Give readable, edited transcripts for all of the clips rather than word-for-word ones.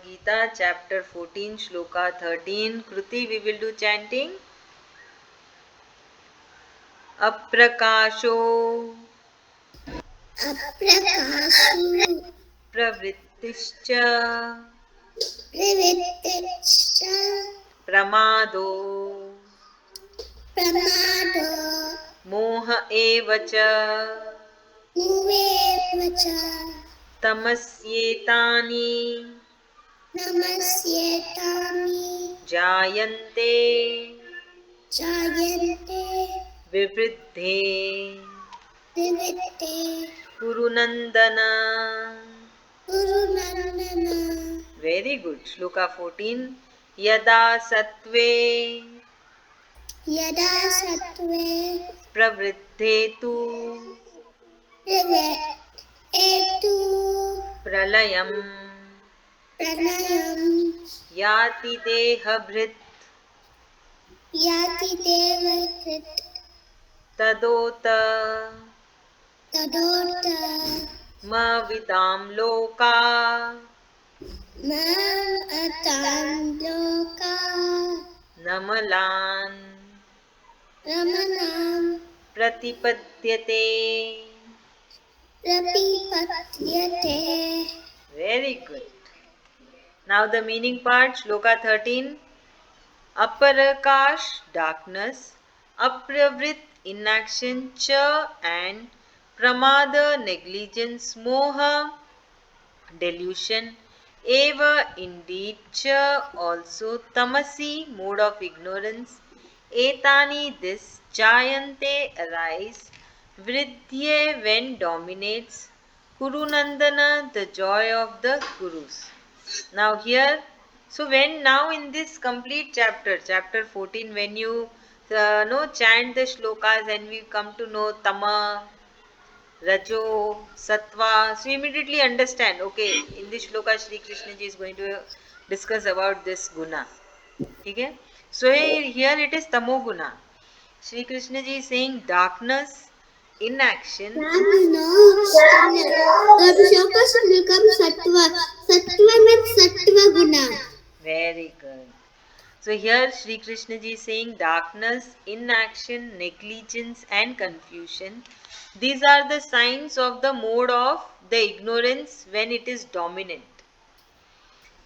Gita, chapter 14, Sloka 13. Kruti, we will do chanting. Aprakasho pravrittischa pramado moha evacha tamasyetani jayante vivriddhe kurunandana. Very good. Shloka 14. Yada sattve pravriddhetu pralayam yati dehabhrit tadota ma vidam loka namalan pratipadyate. Very good. Now the meaning part, Shloka 13. Aparakash, darkness, apravrit, inaction, cha, and pramada, negligence, moha, delusion, eva, indeed, cha, also, tamasi, mode of ignorance, etani, this, jayante, arise, vridhye, when dominates, kurunandana, the joy of the Kurus. Now here, so when now in this complete chapter, chapter 14, when you know chant the shlokas and we come to know Tama, Rajo, Sattva, so you immediately understand, okay, in this shloka Sri Krishna ji is going to discuss about this guna. Okay? So here it is Tamo guna. Sri Krishna ji is saying darkness, inaction. Very good. So here Sri Krishna ji is saying darkness, inaction, negligence and confusion. These are the signs of the mode of the ignorance when it is dominant.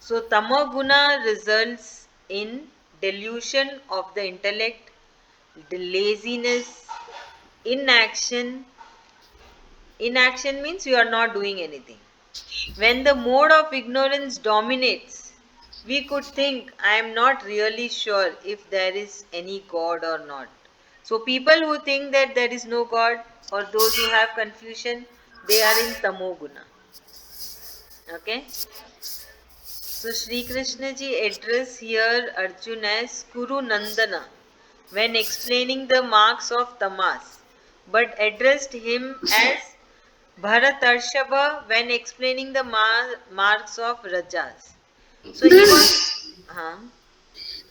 So tamoguna results in delusion of the intellect, the laziness, inaction. Inaction means you are not doing anything. When the mode of ignorance dominates, we could think, I am not really sure if there is any God or not. So people who think that there is no God or those who have confusion, they are in tamoguna. Okay? So Sri Krishna ji address here Arjuna as Kuru Nandana when explaining the marks of tamas, but addressed him as Bharatarshava when explaining the marks of rajas. So he was,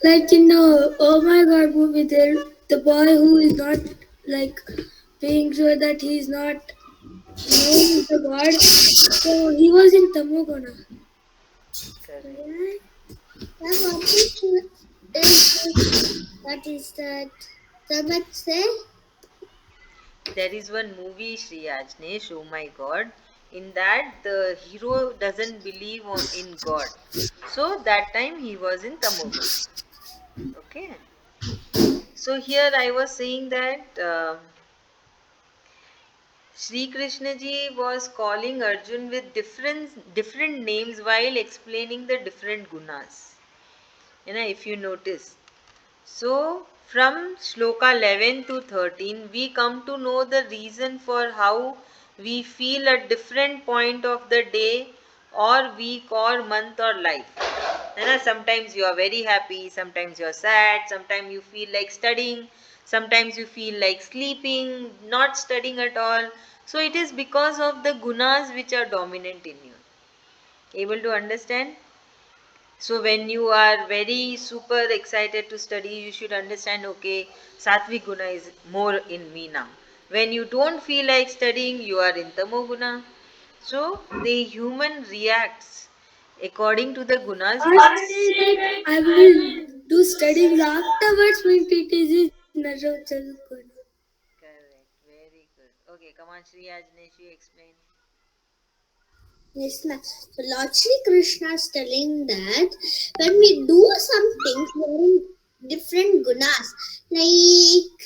like in the Oh My God movie, there the boy who is not like being sure that he is not knowing the God, so he was in Tamogana. correct. What is that? Tamat say? There is one movie, Shri Ajnesh, oh my God. In that, the hero doesn't believe in God. So that time he was in Tamoguna. Okay. So here I was saying that Sri Krishna ji was calling Arjun with different names while explaining the different gunas. If you notice. So from Shloka 11 to 13, we come to know the reason for how we feel at different point of the day or week or month or life. Sometimes you are very happy, sometimes you are sad, sometimes you feel like studying, sometimes you feel like sleeping, not studying at all. So it is because of the gunas which are dominant in you. Able to understand? So when you are very super excited to study, you should understand, okay, Sattvic Guna is more in me now. When you don't feel like studying, you are in Tamo Guna. So the human reacts According to the gunas, I say that I will do studying afterwards when it is Narottam Guna. correct. Very good. Okay, come on, Shri Ajnesh, you explain. Yes, ma'am. So Lord Shri Krishna is telling that when we do something, we are in different gunas. Like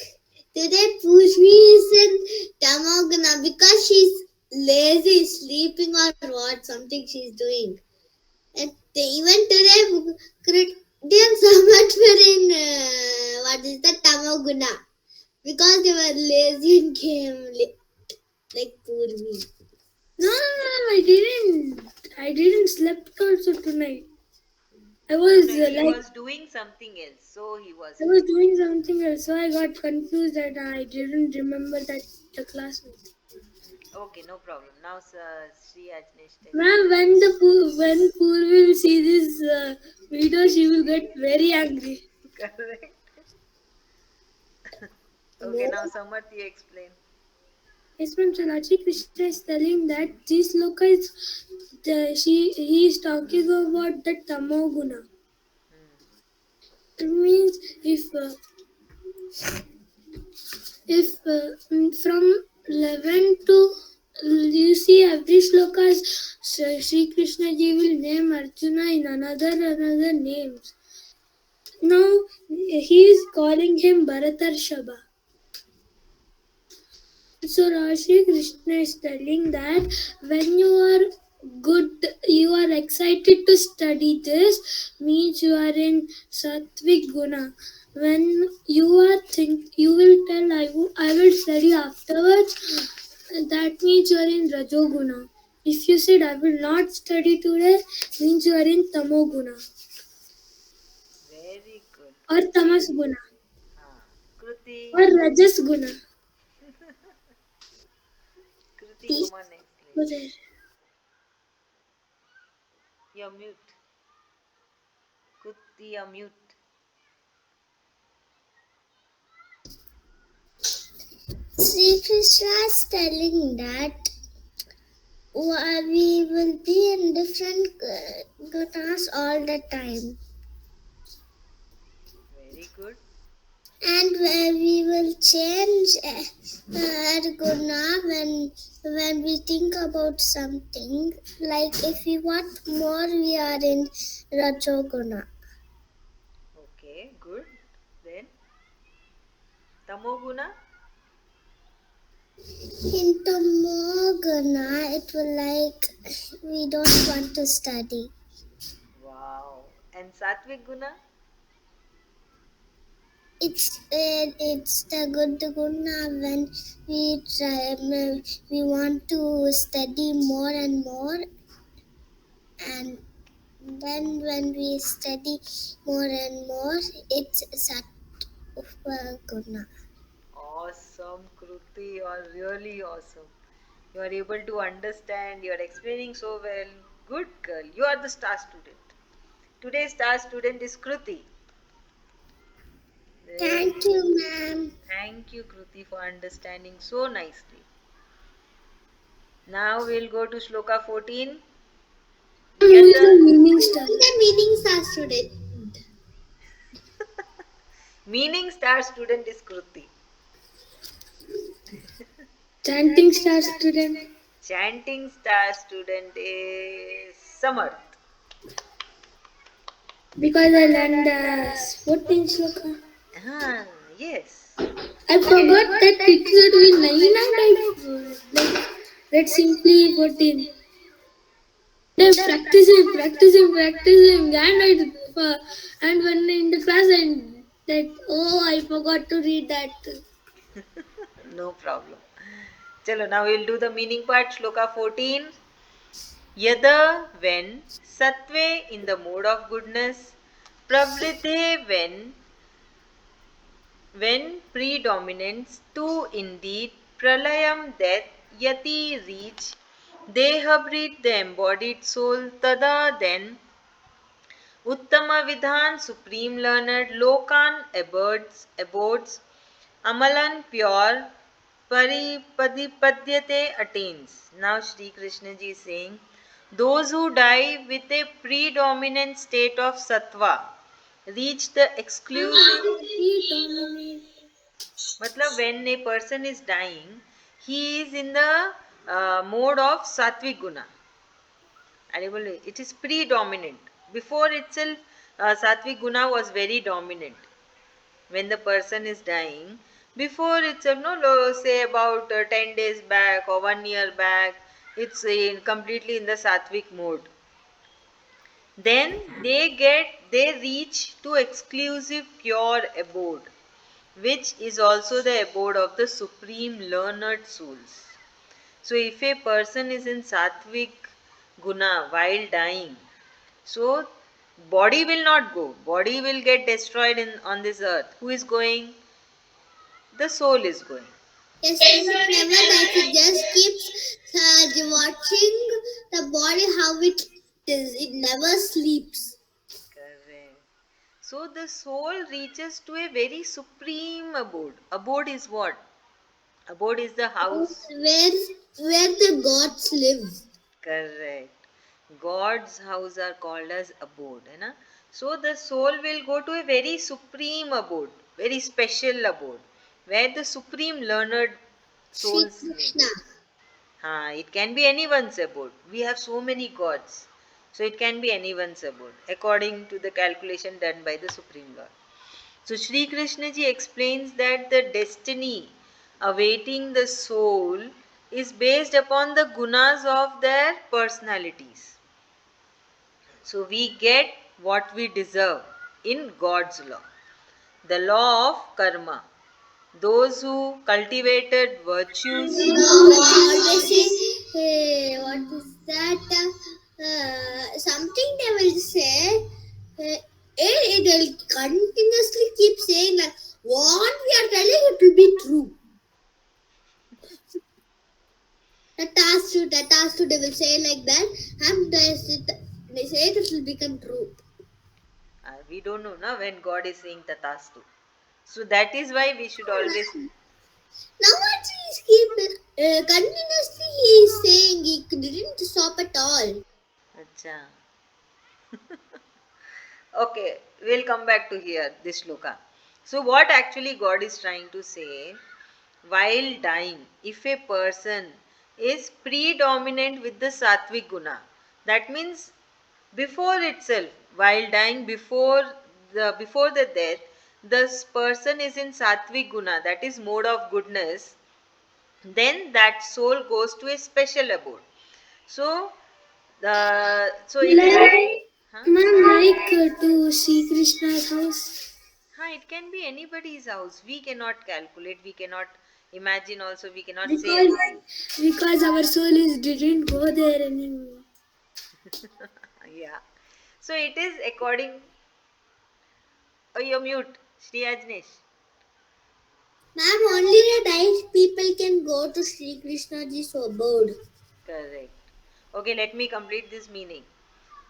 today, Pushmi is in Tamoguna because she's lazy, sleeping or what, something she's doing. And even today, Kriti and Samat were in what is the Tamoguna because they were lazy and came like Purvi. No, I didn't. I didn't slept also tonight. I No, was no, he like was doing something else, so he I wasn't. was doing something else, so I got confused and I didn't remember that the classmate. Okay, no problem. Now, Shri Ajnesh, tell me. Ma'am, when Poor will see this video, she will get very angry. Correct. Okay, No. now Samarth, you explain. Yes, ma'am. Sanachi Krishna is telling that this loka is he is talking about the tamoguna. Hmm. It means if from 11 to you see every sloka Sri Krishna ji will name Arjuna in another names. Now he is calling him Bharatarshaba. So Rashi Krishna is telling that when you are good, you are excited to study this, means you are in Sattvic Guna. When you are you will tell I will study afterwards. That means you are in Rajoguna. If you said I will not study today, means you are in Tamoguna Very good. or Kruti. Tamas Guna Ah. Kruti. or Rajas Guna. Kruti, come on, explain. Okay. You're mute. Kruti, you're mute. Sri Krishna is telling that we will be in different gunas all the time, Very good. and we will change our guna when we think about something. Like if we want more, we are in Rajoguna. Okay, good. Then, Tamoguna. Into more guna, it will like we don't want to study. Wow. And Satvik Guna? It's the good guna when we try we want to study more and more, and then when we study more and more, it's sattva guna. Awesome, Kruti. You are really awesome. You are able to understand. You are explaining so well. Good girl. You are the star student. Today's star student is Kruti. Very Thank good. you, ma'am. Thank you, Kruti, for understanding so nicely. Now we'll go to Sloka 14. Who Yet is the meaning star? The meanings are student. meaning star student is Kruti. Chanting star student. Chanting star student is Samarth. Because I learned the 14 sloka. Ah, yes. I forgot that it should be 9 and like read simply 14. Then practicing, and when in the class and that I forgot to read that. No problem. Chalo, now we'll do the meaning part. Shloka 14. Yada when, Satve in the mode of goodness, Pravrite when predominates, two indeed, Pralayam death, Yati reach, Dehabrit the embodied soul, Tada then, Uttama Vidhan supreme learned, Lokan abodes, Amalan pure, Paripadipadyate attains. Now Sri Krishna ji is saying, Those who die with a predominant state of sattva reach the exclusive. Predominate. Matlab, when a person is dying, he is in the mode of sattvic guna. It is predominant. Before itself, sattvic guna was very dominant. When the person is dying, before itself, no, say about 10 days back or 1 year back, it's completely in the sattvic mode. Then they reach to exclusive pure abode, which is also the abode of the supreme learned souls. So if a person is in sattvic guna while dying, so body will not go. Body will get destroyed on this earth. Who is going? The soul is going. Yes, ma'am, it never dies. It just keeps watching the body how it is. It never sleeps. Correct. So the soul reaches to a very supreme abode. Abode is what? Abode is the house. Where the gods live. Correct. God's house are called as abode. है ना? So the soul will go to a very supreme abode, very special abode, where the supreme learned Sri souls live. Krishna. It can be anyone's abode. We have so many gods. So it can be anyone's abode, according to the calculation done by the Supreme Lord. So Sri Krishna ji explains that the destiny awaiting the soul is based upon the gunas of their personalities. So we get what we deserve in God's law. The law of karma. Those who cultivated virtues. Gods always say, hey, what is that? Something they will say. It will continuously keep saying like what we are telling it will be true. The task to they will say like that, and they say it will become true. We don't know na, when God is saying tatastu. So that is why we should always. Now what he keep continuously he is saying he didn't stop at all. Acha. Okay, we'll come back to here, this sloka. So, what actually God is trying to say, while dying, if a person is predominant with the sattvic guna, that means before itself, while dying, before the death, this person is in sattvic guna, that is mode of goodness, then that soul goes to a special abode. So, so it is. Like, Huh? ma'am, like to Sri Krishna's house. It can be anybody's house. We cannot calculate, we cannot imagine, also, we cannot say Because anything. because our soul is didn't go there anymore. Yeah. So it is according. Oh, you're mute, Shri Ajnesh. Ma'am, only the dice people can go to Sri Krishna ji's abode. Correct. Okay, let me complete this meaning.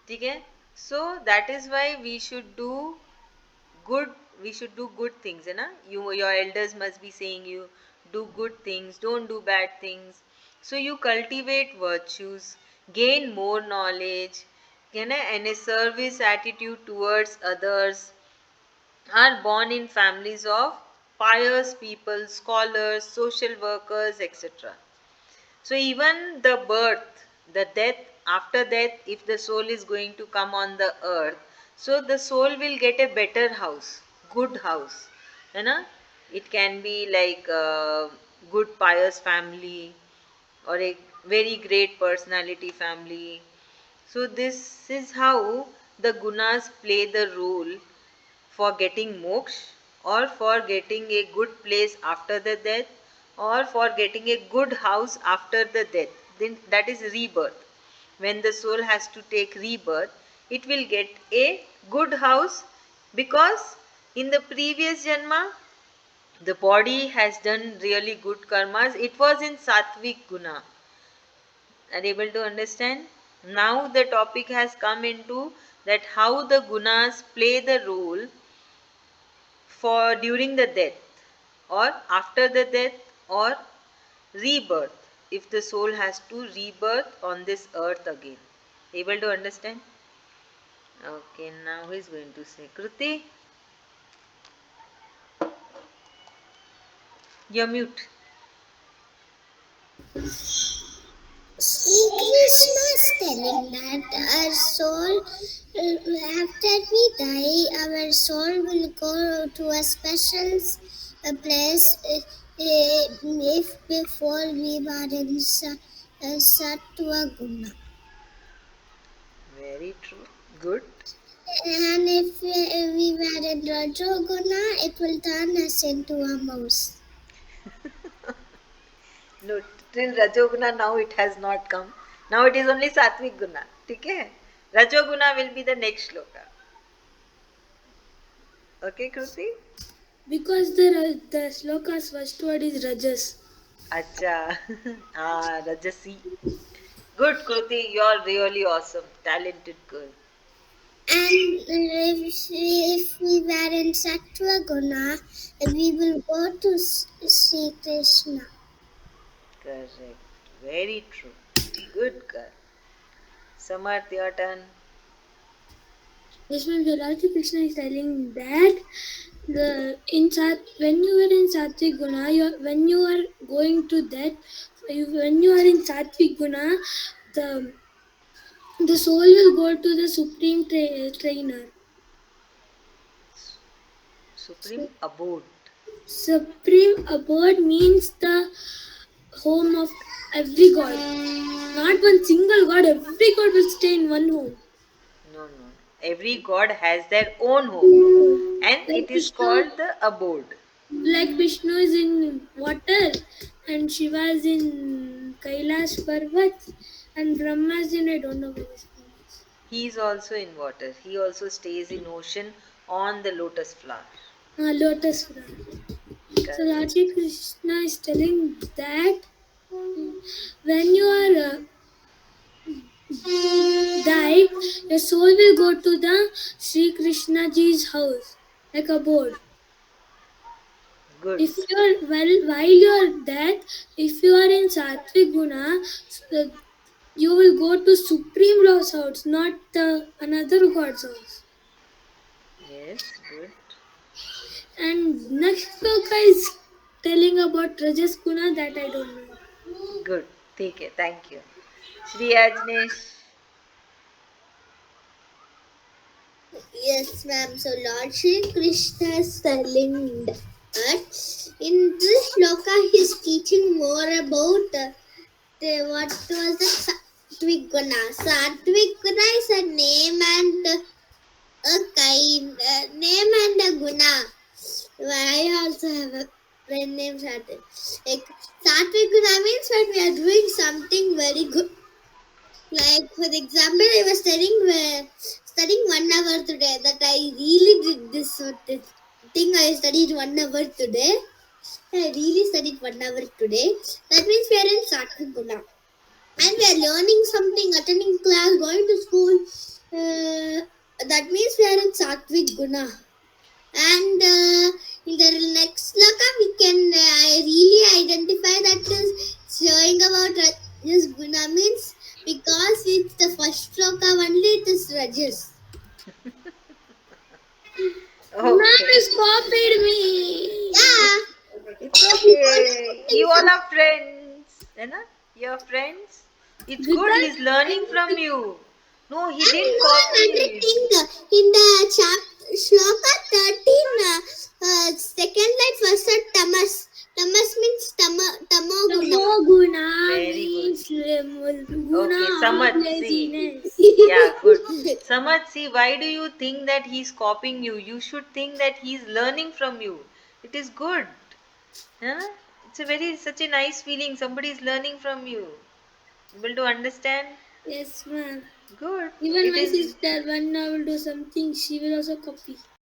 Okay? So that is why good we should do good things, you know. Your elders must be saying you do good things, don't do bad things. So you cultivate virtues, gain more knowledge, you know, and a service attitude towards others, are born in families of pious people, scholars, social workers, etc. So even the birth, the death, after death, if the soul is going to come on the earth, so the soul will get a better house, good house. You know? It can be like a good pious family or a very great personality family. So this is how the gunas play the role for getting moksha, or for getting a good place after the death, or for getting a good house after the death. Then that is rebirth. When the soul has to take rebirth, it will get a good house, because in the previous janma the body has done really good karmas. It was in sattvic guna. Are you able to understand? Now the topic has come into that how the gunas play the role for during the death, or after the death, or rebirth, if the soul has to rebirth on this earth again. Able to understand? Okay, now who is going to say? Kruti, you're mute. Sri Krishna is telling that our soul, after we die, our soul will go to a special place if before we were in Sattva Guna. Very true. Good. And if we were in Rajoguna, it will turn us into a mouse. No, till Rajoguna now it has not come. Now it is only Satvik Guna. Okay? Rajoguna will be the next shloka. Okay, Kruti? Because the sloka's first word is Rajas. Acha. Rajasi. Good, Kruti. You're really awesome. Talented girl. And if we were in Sattva Guna, we will go to Sri Krishna. Correct. Very true. Good girl. Samarth, your turn. Yes, ma'am. So Lord Krishna is telling that when you are in Sattvic Guna, when you are going to that, when you are in Sattvic Guna, the the soul will go to the supreme trainer. Supreme abode. Supreme abode means the home of every god. Not one single god, every god will stay in one home. No, no. Every god has their own home. And Like it is Vishnu, called the abode. like Vishnu is in water, and Shiva is in Kailash Parvat, and Brahma is in, I don't know where his name is. He is also in water. He also stays in ocean on the lotus flower. Lotus flower. So Lord Correct. Krishna is telling that when you are die, your soul will go to the Sri Krishna Ji's house, like a board. Good. If you're while you're dead, if you are in Sattvic Guna, you will go to Supreme Lord's house, not the another God's house. Yes, good. And next sloka is telling about Rajas Guna that I don't know. Good. Take it. Thank you. Shri Ajnesh. Yes, ma'am. So Lord Sri Krishna is telling that in this shloka, he is teaching more about what was the Sattvic Guna. Sattvic Guna is a name and a kind, name and a guna. I also have a friend named Sattvic. Like Sattvic Guna means when we are doing something very good. Like for example, I was studying 1 hour today. That I really did this thing. I studied 1 hour today. I really studied 1 hour today. That means we are in Sattvic Guna. And we are learning something, attending class, going to school. That means we are in Sattvic Guna. And in the next sloka, we can really identify that is showing about Rajas Guna means because it's the first sloka only, it is Rajas. Ma'am Okay. has copied me. Yeah. It's He wanted okay. to You say all something. are friends. You know? You're friends. It's good. Without He's learning from you. No, he And didn't you know another copy. thing, in the Shloka 13, second line first said tamas. Tamas means tamoguna. Tamo Guna Very good. means Guna Okay, of Samad, see. laziness. Yeah, good. Samad, see, why do you think that he's copying you? You should think that he's learning from you. It is good. Huh? It's a very such a nice feeling. Somebody is learning from you. Able to understand? Yes, ma'am. Good. Even It my is sister, when I will do something, she will also copy.